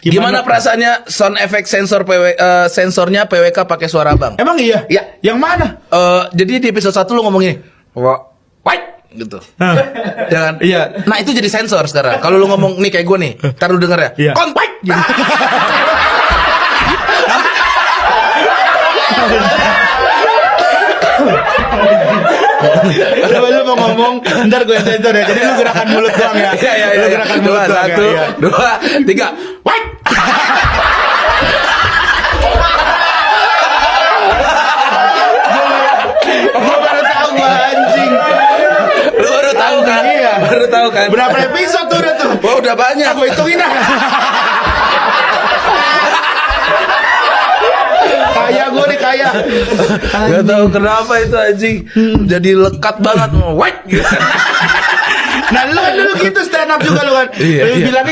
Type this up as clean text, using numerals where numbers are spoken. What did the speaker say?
Gimana perasaannya sound effect sensornya PWK pakai suara Bang? Emang iya? Iya. Yang mana? Jadi di episode 1 lu ngomong gini, white gitu. Ya kan? Iya. Nah, itu jadi sensor sekarang. Kalau lu ngomong nih kayak gue nih, ntar lu denger ya. Iya. Kontak. Coba lu mau ngomong, ntar gue sensor ya. Jadi lu gerakan mulut doang ya. Iya. Lu gerakan mulut doang ya. 1, 2, 3. White. Gue baru tahu gua anjing. Lu baru tahu kan? Iya. Baru tahu kan? Berapa episode tuh udah tuh? Wah, udah banyak. Gue hitungin dah. Kaya gue nih kaya. Gak tahu kenapa itu anjing. Jadi lekat banget. White. Nah lu kan dulu gitu stand up juga lu kan. Iya, Lu iya. bilangnya